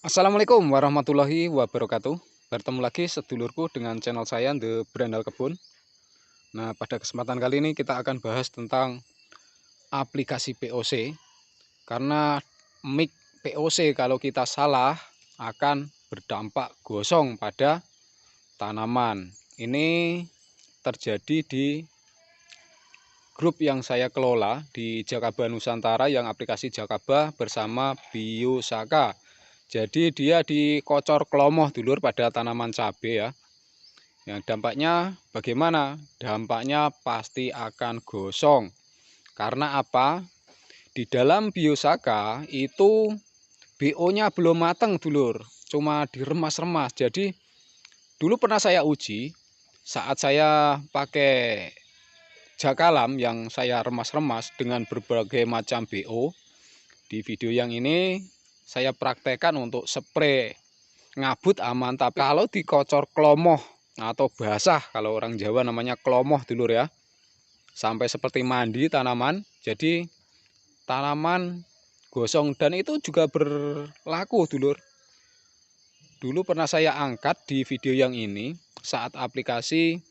Assalamualaikum warahmatullahi wabarakatuh. Bertemu lagi sedulurku dengan channel saya The Berandal Kebun. Nah, pada kesempatan kali ini kita akan bahas tentang aplikasi POC. Karena mic POC kalau kita salah akan berdampak gosong pada tanaman. Ini terjadi di grup yang saya kelola di Jakaba Nusantara, yang aplikasi Jakaba bersama Biosaka. Jadi dia dikocor klomoh dulur pada tanaman cabai ya. Yang dampaknya bagaimana? Dampaknya pasti akan gosong. Karena apa? Di dalam Biosaka itu BO-nya belum matang dulur. Cuma diremas-remas. Jadi dulu pernah saya uji saat saya pakai Jakalam yang saya remas-remas dengan berbagai macam BO. Di video yang ini saya praktekkan untuk spray ngabut aman, tapi kalau dikocor klomoh atau basah, kalau orang Jawa namanya klomoh dulur ya, sampai seperti mandi tanaman, jadi tanaman gosong. Dan itu juga berlaku dulur. Dulu pernah saya angkat di video yang ini saat aplikasi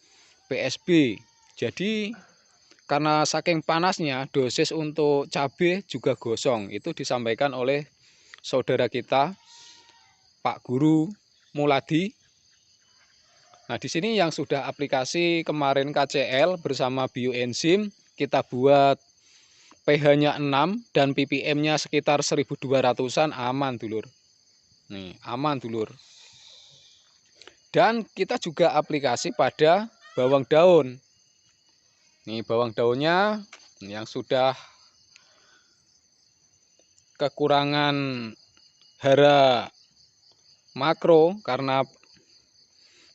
PSB. Jadi karena saking panasnya, dosis untuk cabai juga gosong. Itu disampaikan oleh saudara kita Pak Guru Muladi. Nah, di sini yang sudah aplikasi kemarin KCL bersama bioenzim, kita buat pH-nya 6 dan ppm-nya sekitar 1200-an, aman dulur. Nih, aman dulur. Dan kita juga aplikasi pada bawang daun. Nih, bawang daunnya yang sudah kekurangan hara makro karena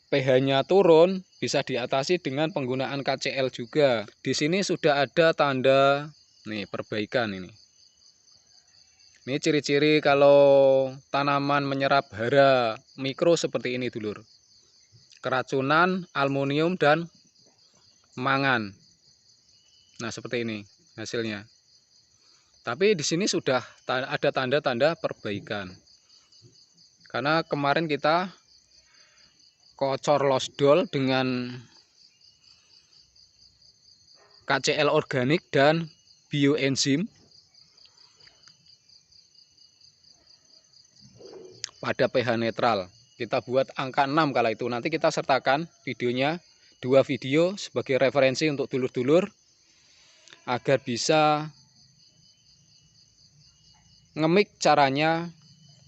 pH-nya turun, bisa diatasi dengan penggunaan KCL juga. Di sini sudah ada tanda nih perbaikan ini. Ini ciri-ciri kalau tanaman menyerap hara mikro seperti ini dulur. Keracunan aluminium dan mangan. Nah, seperti ini hasilnya. Tapi di sini sudah ada tanda-tanda perbaikan. Karena kemarin kita kocor losdol dengan KCL organik dan bioenzim pada pH netral. Kita buat angka 6 kala itu. Nanti kita sertakan videonya, 2 video sebagai referensi untuk dulur-dulur agar bisa ngemik caranya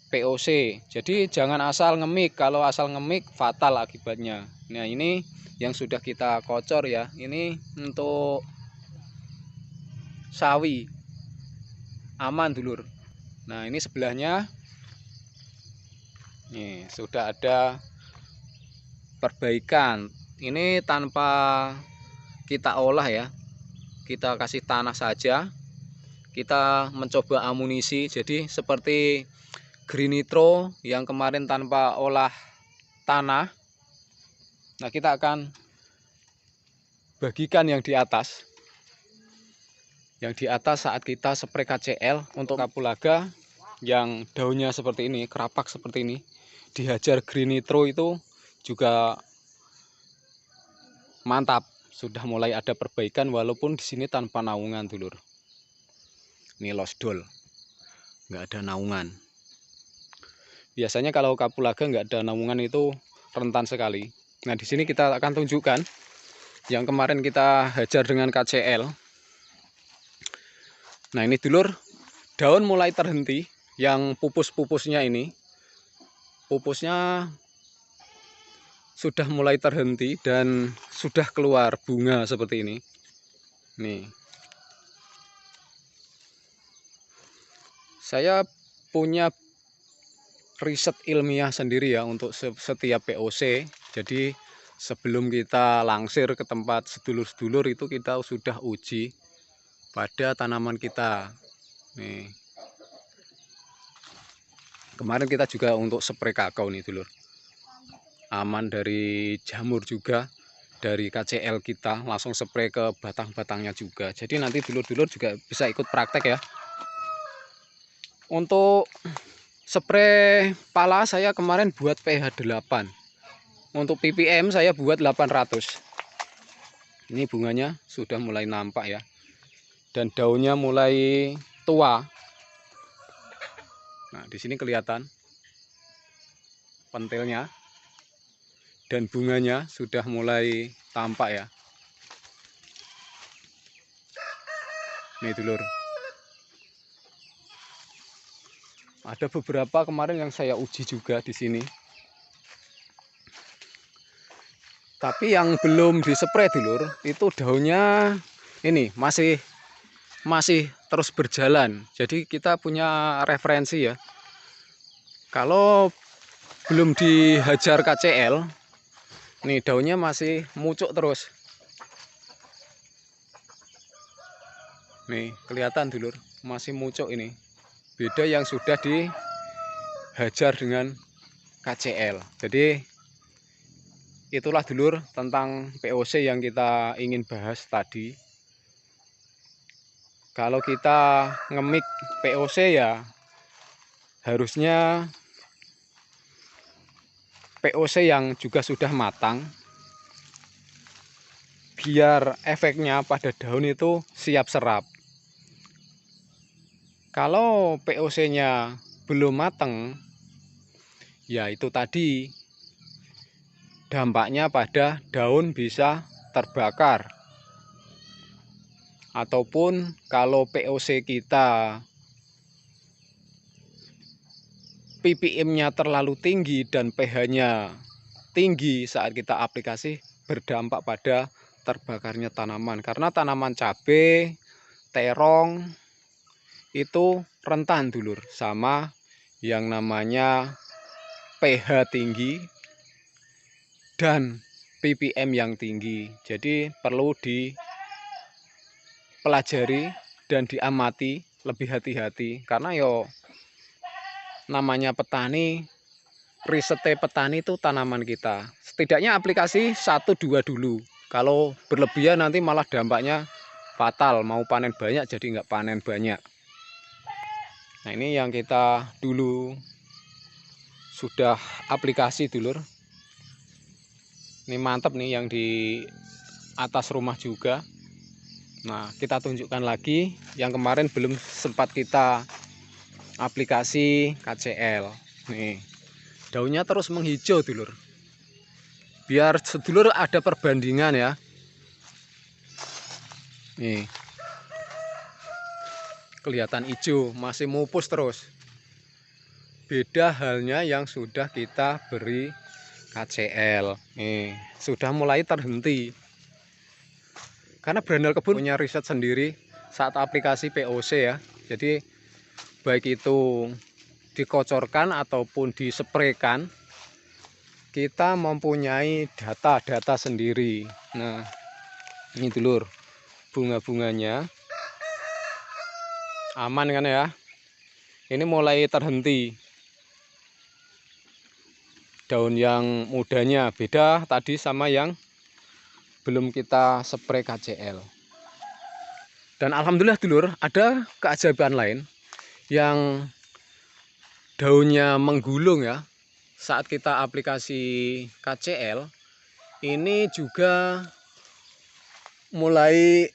POC. Jadi jangan asal ngemik, kalau asal ngemik fatal akibatnya. Nah, ini yang sudah kita kocor ya. Ini untuk sawi. Aman dulur. Nah, ini sebelahnya nih sudah ada perbaikan. Ini tanpa kita olah ya. Kita kasih tanah saja. Kita mencoba amunisi. Jadi seperti Green Nitro yang kemarin tanpa olah tanah. Nah, kita akan bagikan yang di atas. Yang di atas saat kita spray KCL untuk kapulaga yang daunnya seperti ini, kerapak seperti ini, dihajar Green Nitro itu juga mantap. Sudah mulai ada perbaikan walaupun di sini tanpa naungan dulur. Ini losdol, nggak ada naungan. Biasanya kalau kapulaga nggak ada naungan itu rentan sekali. Nah, di sini kita akan tunjukkan yang kemarin kita hajar dengan KCL. Nah, ini dulur, daun mulai terhenti, yang pupus-pupusnya ini, pupusnya sudah mulai terhenti dan sudah keluar bunga seperti ini. Nih, saya punya riset ilmiah sendiri ya untuk setiap POC. Jadi sebelum kita langsir ke tempat sedulur-sedulur itu kita sudah uji pada tanaman kita. Nih, kemarin kita juga untuk spray kakao nih dulur. Aman dari jamur juga, dari KCL kita langsung spray ke batang-batangnya juga. Jadi nanti dulur-dulur juga bisa ikut praktek ya. Untuk spray pala saya kemarin buat pH 8. Untuk ppm saya buat 800. Ini bunganya sudah mulai nampak ya. Dan daunnya mulai tua. Nah, di sini kelihatan pentilnya. Dan bunganya sudah mulai tampak ya. Nih dulur. Ada beberapa kemarin yang saya uji juga di sini. Tapi yang belum dispray dulur, itu daunnya ini masih terus berjalan. Jadi kita punya referensi ya. Kalau belum dihajar KCL, nih daunnya masih mucuk terus. Nih kelihatan dulur, masih mucuk ini. Beda yang sudah dihajar dengan KCL. Jadi itulah dulur tentang POC yang kita ingin bahas tadi. Kalau kita ngemik POC ya harusnya POC yang juga sudah matang, biar efeknya pada daun itu siap serap. Kalau POC-nya belum matang, ya itu tadi dampaknya pada daun bisa terbakar. Ataupun kalau POC kita ppm-nya terlalu tinggi dan pH-nya tinggi saat kita aplikasi, berdampak pada terbakarnya tanaman. Karena tanaman cabai, terong itu rentan dulur sama yang namanya pH tinggi dan ppm yang tinggi. Jadi perlu dipelajari dan diamati lebih hati-hati, karena yo namanya petani, risetnya petani itu tanaman kita. Setidaknya aplikasi 1-2 dulu. Kalau berlebihan nanti malah dampaknya fatal, mau panen banyak jadi nggak panen banyak. Nah ini yang kita dulu sudah aplikasi dulur. Ini mantap nih yang di atas rumah juga. Nah kita tunjukkan lagi yang kemarin belum sempat kita aplikasi KCL. Nih daunnya terus menghijau dulur. Biar sedulur ada perbandingan ya. Nih kelihatan hijau, masih mupus terus. Beda halnya yang sudah kita beri KCL. Nih, sudah mulai terhenti. Karena Berandal Kebun punya riset sendiri saat aplikasi POC ya. Jadi baik itu dikocorkan ataupun dispraykan, kita mempunyai data-data sendiri. Nah, ini dulur, bunga-bunganya aman kan ya. Ini mulai terhenti. Daun yang mudanya beda tadi sama yang belum kita spray KCL. Dan alhamdulillah dulur, ada keajaiban lain yang daunnya menggulung ya. Saat kita aplikasi KCL, ini juga mulai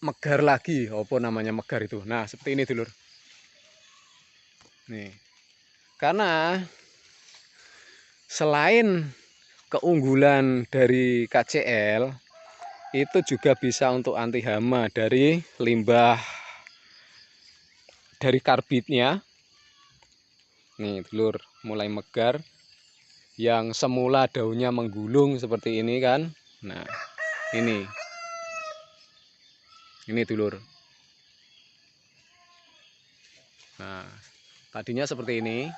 megar lagi. Apa namanya megar itu? Nah, seperti ini dulur. Nih. Karena selain keunggulan dari KCL, itu juga bisa untuk anti hama dari limbah dari karbitnya. Nih dulur, mulai megar. Yang semula daunnya menggulung seperti ini kan. Nah, ini dulur. Nah, tadinya seperti ini.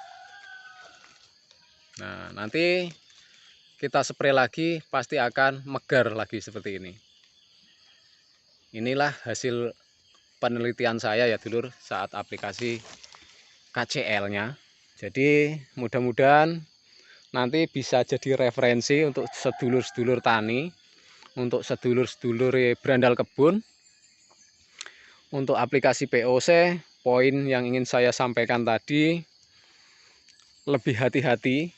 Nah, nanti kita spray lagi pasti akan megar lagi seperti ini. Inilah hasil penelitian saya ya dulur saat aplikasi KCL-nya. Jadi mudah-mudahan nanti bisa jadi referensi untuk sedulur-sedulur tani, untuk sedulur-sedulur Berandal Kebun. Untuk aplikasi POC, poin yang ingin saya sampaikan tadi, lebih hati-hati.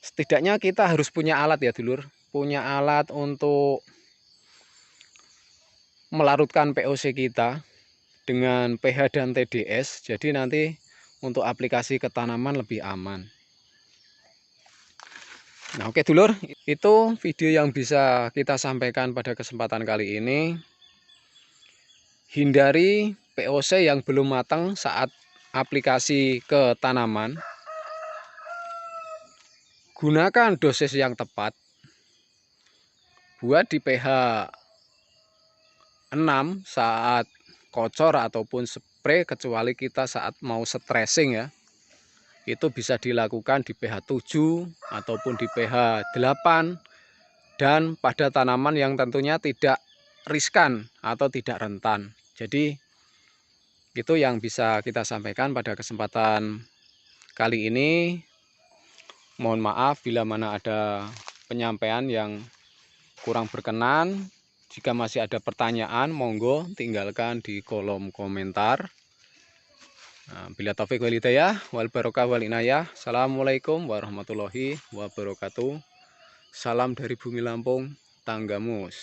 Setidaknya kita harus punya alat ya dulur, punya alat untuk melarutkan POC kita dengan pH dan TDS. Jadi nanti untuk aplikasi ke tanaman lebih aman. Nah, oke dulur, itu video yang bisa kita sampaikan pada kesempatan kali ini. Hindari POC yang belum matang saat aplikasi ke tanaman. Gunakan dosis yang tepat. Buat di pH 6 saat kocor ataupun spray, kecuali kita saat mau stressing ya. Itu bisa dilakukan di pH 7 ataupun di pH 8 dan pada tanaman yang tentunya tidak riskan atau tidak rentan. Jadi itu yang bisa kita sampaikan pada kesempatan kali ini. Mohon maaf bila mana ada penyampaian yang kurang berkenan. Jika masih ada pertanyaan, monggo tinggalkan di kolom komentar. Bila taufik wal hidayah wal barokah wal inayah. Assalamualaikum warahmatullahi wabarakatuh. Salam dari Bumi Lampung, Tanggamus.